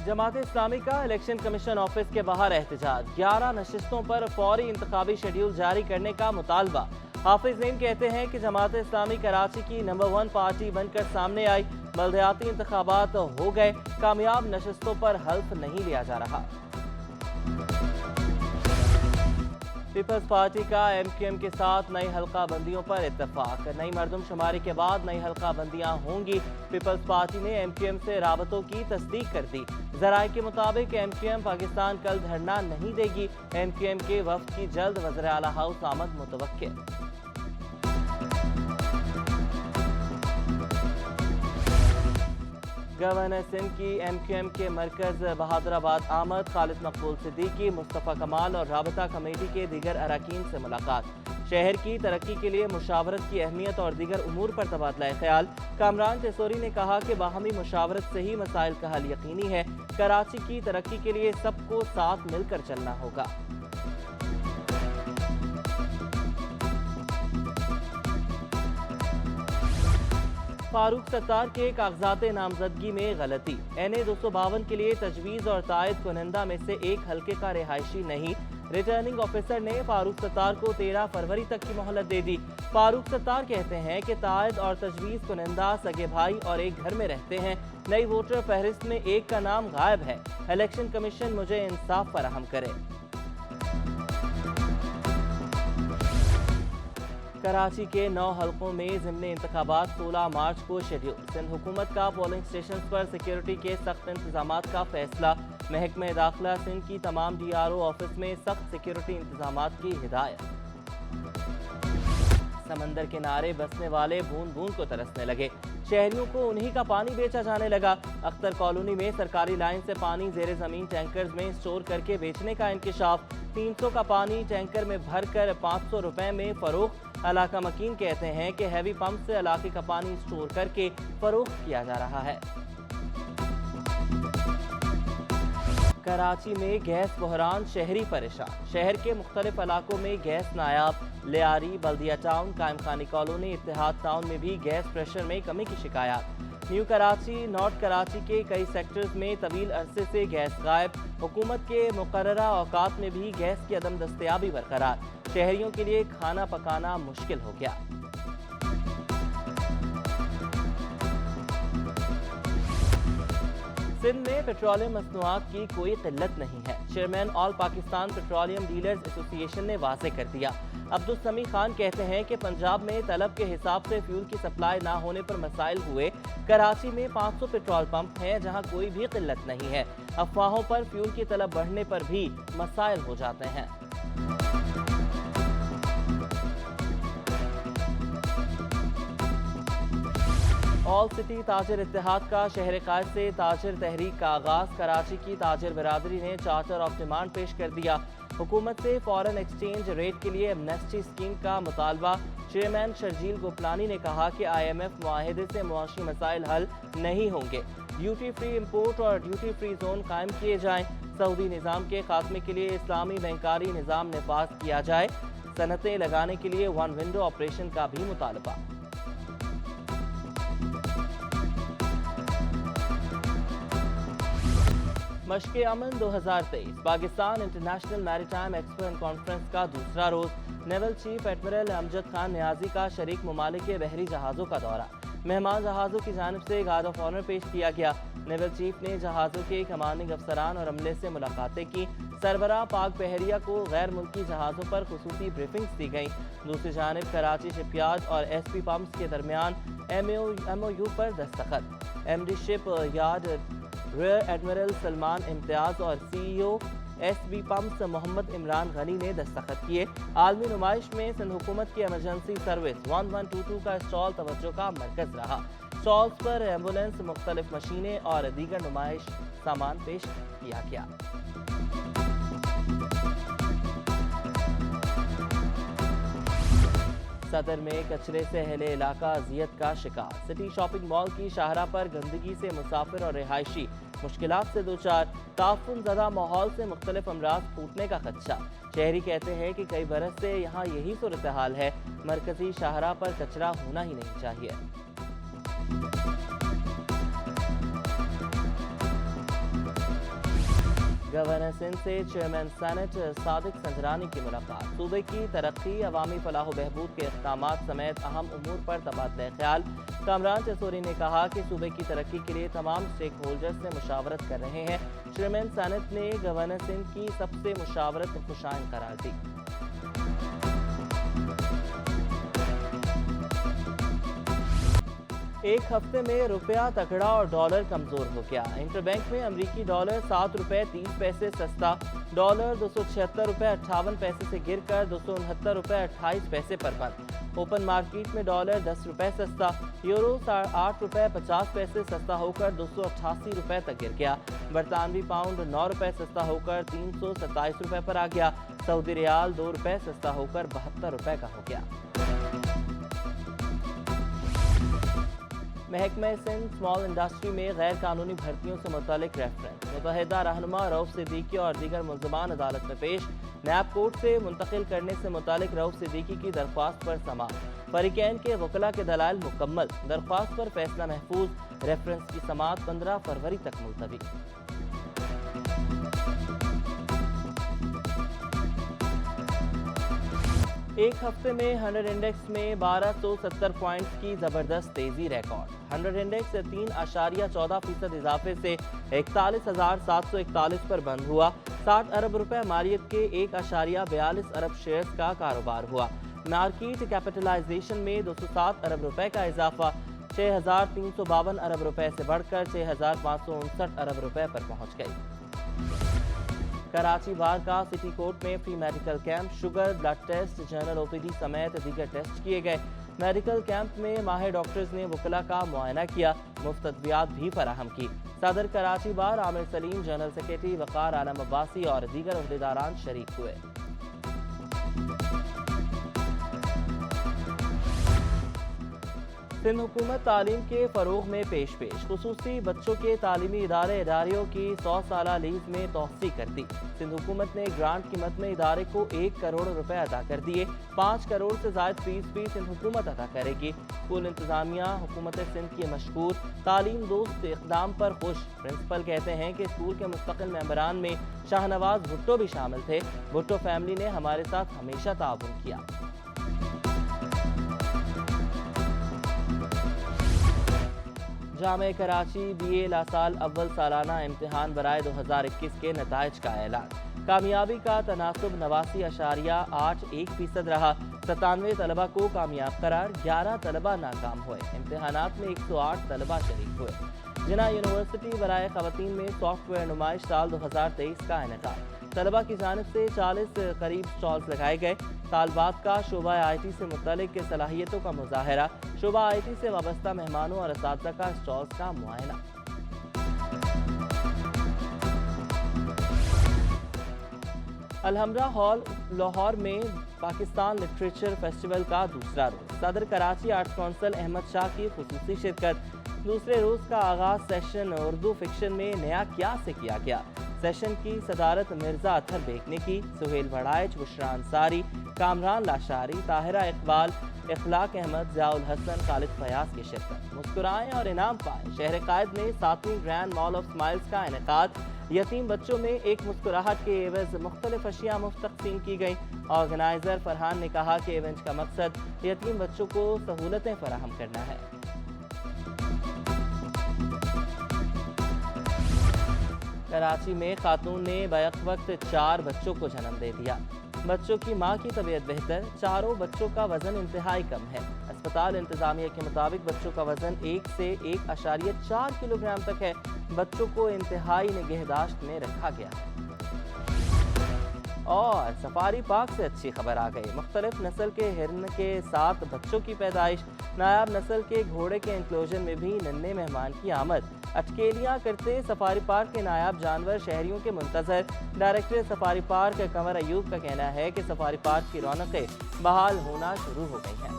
जमात इस्लामी का election commission office के बाहर एहतजाज, 11 नशिस्तों पर फौरी इंतखाबी शेड्यूल जारी करने का मुतालबा। हाफिज नईम कहते हैं कि जमात इस्लामी कराची की नंबर 1 पार्टी बनकर सामने आई, बल्दियाती इंतखाबात हो गए, कामयाब नशिस्तों पर हल्फ नहीं लिया जा रहा। पीपल्स पार्टी का MQM के साथ नई हल्का बंदियों पर इत्तेफाक, नई मरदमशुमारी के बाद नई हल्का बंदियां होंगी। पीपल्स पार्टी ने MQM से राबतों की तस्दीक कर दी। जराये के मुताबिक MQM पाकिस्तान कल धरना नहीं देगी। MQM के वफ्द की जल्द वज़ीर आला हाउस आमद मुतवक्किल। गवर्नर सिंध की MQM के मरकज बहादुराबाद आमद, खालिद मकबूल सिद्दीकी, मुस्तफ़ा कमाल और राबता कमेटी के दीगर अरकान से मुलाकात। शहर की तरक्की के लिए मुशावरत की अहमियत और दीगर उमूर पर तबादला ख्याल। कामरान टेसोरी ने कहा कि बाहमी मुशावरत से ही मसाइल का हल यकीनी है। कराची की तरक्की के लिए सबको साथ मिलकर चलना होगा। फारूक सत्तार के कागजात नामजदगी में गलती, NA 252 के लिए तजवीज़ और तायद कुनंदा में से एक हल्के का रिहायशी नहीं। रिटर्निंग ऑफिसर ने फारूक सत्तार को 13 फरवरी तक की मोहलत दे दी। फारूक सत्तार कहते हैं कि तायद और तजवीज़ कुनंदा सगे भाई और एक घर में रहते हैं। नई वोटर फहरिस्त में एक का नाम गायब है। इलेक्शन कमीशन मुझे इंसाफ फराहम करे। कराची के 9 हलकों में ज़िमनी इंतखाबात 16 मार्च को शेड्यूल। सिंध हुकूमत का पोलिंग स्टेशन पर सिक्योरिटी के सख्त इंतजामात का फैसला। महकमे दाखिला सिंध की तमाम DRO ऑफिस में सख्त सिक्योरिटी इंतजामात की हिदायत। समंदर किनारे बसने वाले बूंद बूंद को तरसने लगे, शहरियों को उन्हीं का पानी बेचा जाने लगा। अख्तर कॉलोनी में सरकारी लाइन से पानी जेर जमीन टैंकर्स में स्टोर करके बेचने का इंकिशाफ। 300 का पानी टैंकर में भरकर 500 रुपए में फरोख्त। इलाका मकीन कहते हैं कि हैवी पंप से इलाके का पानी स्टोर करके फरोख्त किया जा रहा है। कराची में गैस बहरान, शहरी परेशान। शहर के मुख्तलिफ इलाकों में गैस नायाब। लियारी, बल्दिया टाउन, कायम खानी कॉलोनी, इत्तेहाद टाउन में भी गैस प्रेशर में कमी की शिकायत। न्यू कराची, नॉर्थ कराची के कई सेक्टर्स में तवील अरसे से गैस गायब। हुकूमत के मुकर्ररा औकात में भी गैस की अदम दस्तयाबी बरकरार। शहरियों के लिए खाना पकाना मुश्किल हो गया। सिंध में पेट्रोलियम मसनूआत की कोई किल्लत नहीं है। Chairman all Pakistan petroleum dealers association ने वाज़ेह कर दिया। अब्दुल समी खान कहते हैं कि पंजाब में तलब के हिसाब से फ्यूल की सप्लाई ना होने पर मसाइल हुए। कराची में 500 पेट्रोल पंप हैं जहां कोई भी किल्लत नहीं है। अफवाहों पर फ्यूल की तलब बढ़ने पर भी मसाइल हो जाते हैं। ऑल सिटी ताजिर इत्तेहाद का शहर कायद से ताजिर तहरीक का आगाज। कराची की ताजिर बिरादरी ने चार्टर ऑफ डिमांड पेश कर दिया। हुकूमत से फॉरेन एक्सचेंज रेट के लिए एमनेस्टी स्कीम का मुतालबा। चेयरमैन शर्जील गोपलानी ने कहा कि IMF मुआहिदे से मुआशी मसाइल हल नहीं होंगे। ड्यूटी फ्री इम्पोर्ट और ड्यूटी फ्री जोन कायम किए जाएं। सऊदी निज़ाम के खात्मे के लिए इस्लामी बैंकारी निज़ाम नफाज किया जाए। सनतें लगाने के लिए 1 विंडो ऑपरेशन का भी मुतालबा। मशक़ Aman 2023 Pakistan International Maritime Expo and Conference का दूसरा रोज। Naval chief admiral Amjad Khan Niazi का शरीक ममालिक के बहरी जहाज़ों का दौरा। मेहमान जहाज़ों की जानिब से गार्ड ऑफ ऑनर पेश किया गया। नेवल चीफ ने जहाज़ों के कमांडिंग अफसरान और अमले से मुलाकातें की। सरबराह पाक बहरिया को गैर मुल्की जहाज़ों पर खुसूसी ब्रीफिंग्स दी गई। दूसरी जानिब कराची शिपयार्ड और SP पंप्स के दरमियान MOU पर दस्तखत। MD ship yard rear admiral Salman Imtiaz और CEO SB pumps Mohammad Imran Ghani ने दस्तखत किए। आलमी नुमाइश में सिंध हुकूमत की एमरजेंसी सर्विस 1122 का स्टॉल तवज्जो का मरकज रहा। स्टॉल्स पर एम्बुलेंस, मुख्तलिफ मशीनें और दीगर नुमाइश सामान पेश किया गया। सदर में कचरे से हिले इलाका अजियत का शिकार। सिटी शॉपिंग मॉल की शाहरा पर गंदगी से मुसाफिर और रिहायशी मुश्किलात से दो चार। ताफुन ज़दा माहौल से मुख्तलिफ अमराज फूटने का खदशा। शहरी कहते हैं कि कई बरस से यहाँ यही सूरत हाल है। मरकजी शाहरा पर कचरा होना ही नहीं चाहिए। गवर्नर सिंध से चेयरमैन सेनेट सादिक संजरानी की मुलाकात। सूबे की तरक्की, अवामी फलाह बहबूद के इक़दामात समेत अहम उमूर पर तबादला ख्याल। कामरान चसूरी ने कहा कि सूबे की तरक्की के लिए तमाम स्टेक होल्डर्स से मुशावरत कर रहे हैं। चेयरमैन सेनेट ने गवर्नर सिंध की सबसे मुशावरत खुशाइन करार दी। एक हफ्ते में रुपया तगड़ा और डॉलर कमजोर हो गया। इंटरबैंक में अमरीकी डॉलर 7 रुपए 30 पैसे सस्ता, डॉलर 276 रुपए 58 पैसे से गिरकर 269 रुपए 28 पैसे पर बंद। ओपन मार्केट में डॉलर 10 रुपए सस्ता, यूरो 8 रुपए 50 पैसे सस्ता होकर 288 रुपए तक गिर गया। बरतानवी पाउंड 9 रुपए सस्ता होकर 327 रुपए पर आ गया। सऊदी रियाल 2 रुपए सस्ता होकर 72 रुपए का हो गया। महकमा सिंध स्मॉल इंडस्ट्री में गैर कानूनी भर्तियों से मुतालिक रेफरेंस। मुतहदा रहनुमा रऊफ सिद्दीकी और दीगर मुल्ज़मान अदालत में पेश। नैब कोर्ट से मुंतकिल करने से मुतालिक रऊफ सिद्दीकी की दरख्वास्त पर समाअत। फरीकैन के वकला के दलाइल मुकम्मल। दरख्वास्त पर फैसला महफूज। रेफरेंस की समाअत 15 फरवरी तक मुलतवी। एक हफ्ते में 100 इंडेक्स में 1270 पॉइंट्स की ज़बरदस्त तेज़ी रिकॉर्ड। 100 इंडेक्स 3.14% इजाफे से 41,741 पर बंद हुआ। 60 अरब रुपए मालियत के 1.42 अरब शेयर्स का कारोबार हुआ। मार्केट कैपिटलाइजेशन में 207 अरब रुपए का इजाफा 6,352 अरब रुपए से बढ़कर 6,559 अरब रुपए पर पहुंच गई। कराची बार का सिटी कोर्ट में free medical camp, sugar, blood test, general OPD समेत दीगर टेस्ट किए गए। मेडिकल कैंप में माहिर डॉक्टर्स ने वकला का मुआयना किया, मुफ्त अद्वियात भी फराहम की। सदर कराची बार आमिर सलीम, जनरल सेक्रेटरी वकार आलम अब्बासी और दीगर अहदेदारान शरीक हुए। सिंध हुकूमत तालीम के फ़रोग़ में पेश खुसूसी बच्चों के तालीमी इदारियों की 100 साला लीज में तोसी कर दी। सिंध हुकूमत ने ग्रांट कीमत में इदारे को 1 करोड़ रुपए अदा कर दिए। 5 करोड़ से ज़ायद फीस भी सिंध हुकूमत अदा करेगी। स्कूल इंतज़ामिया हुकूमत सिंध की मशकूर, तालीम दोस्त इक़दाम पर खुश। प्रिंसिपल कहते हैं कि स्कूल के मुस्तकिल मेंबरान में शाहनवाज भुट्टो भी शामिल थे। भुट्टो फैमिली ने हमारे साथ हमेशा ताउन किया। जामे कराची BA लासाल अव्वल सालाना इम्तिहान बराए 2021 के नताइज का ऐलान। कामयाबी का तनासुब 89.81% रहा। 97 तलबा को कामयाब करार, 11 तलबा नाकाम हुए। इम्तिहानात में 108 तलबा शरीक हुए। जिना यूनिवर्सिटी बराए ख़वातीन में सॉफ्टवेयर नुमाइश साल 2023 का इनेकाद। तलबा की जानिब से 40 करीब स्टॉल्स लगाए गए। तालबात का शोबा IT से मुतल्लिक सलाहियतों का मुजाहरा, शोबा IT से वाबस्ता मेहमानों और असातिज़ा का स्टॉल्स का मुआयना। अलहमरा हॉल लाहौर में पाकिस्तान लिटरेचर फेस्टिवल का दूसरा रोज़। सदर कराची आर्ट कौंसिल अहमद शाह की खुसूसी शिरकत। दूसरे रोज़ का आगाज़ सेशन उर्दू फिक्शन में नया क्या से किया गया। सेशन की सदारत मिर्ज़ा अत्थर बेग ने की। सुहेल बड़ाइच, बुशरा अंसारी, कामरान लाशारी, ताहिरा इकबाल, इखलाक अहमद, ज़ियाउल हसन, खालिद फयाज की शिरकत। मुस्कुराएं और इनाम पाएं। शहर कायद में 7वीं ग्रैंड मॉल ऑफ स्माइल्स का इनेकाद। यतीम बच्चों में एक मुस्कुराहट के एवज मुख्तलिफ अशिया मुफ्त तकसीम की गई। ऑर्गेनाइजर फरहान ने कहा कि इवेंट का मकसद यतीम बच्चों को सहूलतें फराहम करना है। कराची में खातून ने बैक वक्त 4 बच्चों को जन्म दे दिया। बच्चों की मां की तबीयत बेहतर, चारों बच्चों का वजन इंतहाई कम है। अस्पताल इंतजामिया के मुताबिक बच्चों का वजन 1 से 1.4 किलोग्राम तक है। बच्चों को इंतहाई निगहदाश्त में रखा गया है। और सफारी पार्क से अच्छी खबर आ गई। मुख्तलिफ नस्ल के हिरन के 7 बच्चों की पैदाइश। नायाब नस्ल के घोड़े के इंक्लोजन में भी नन्हे मेहमान की आमद। अटकेलियां करते सफारी पार्क के नायाब जानवर शहरियों के मुंतजर। डायरेक्टर सफारी पार्क कमर अयूब का कहना है कि सफारी पार्क की रौनकें बहाल होना शुरू हो गई हैं।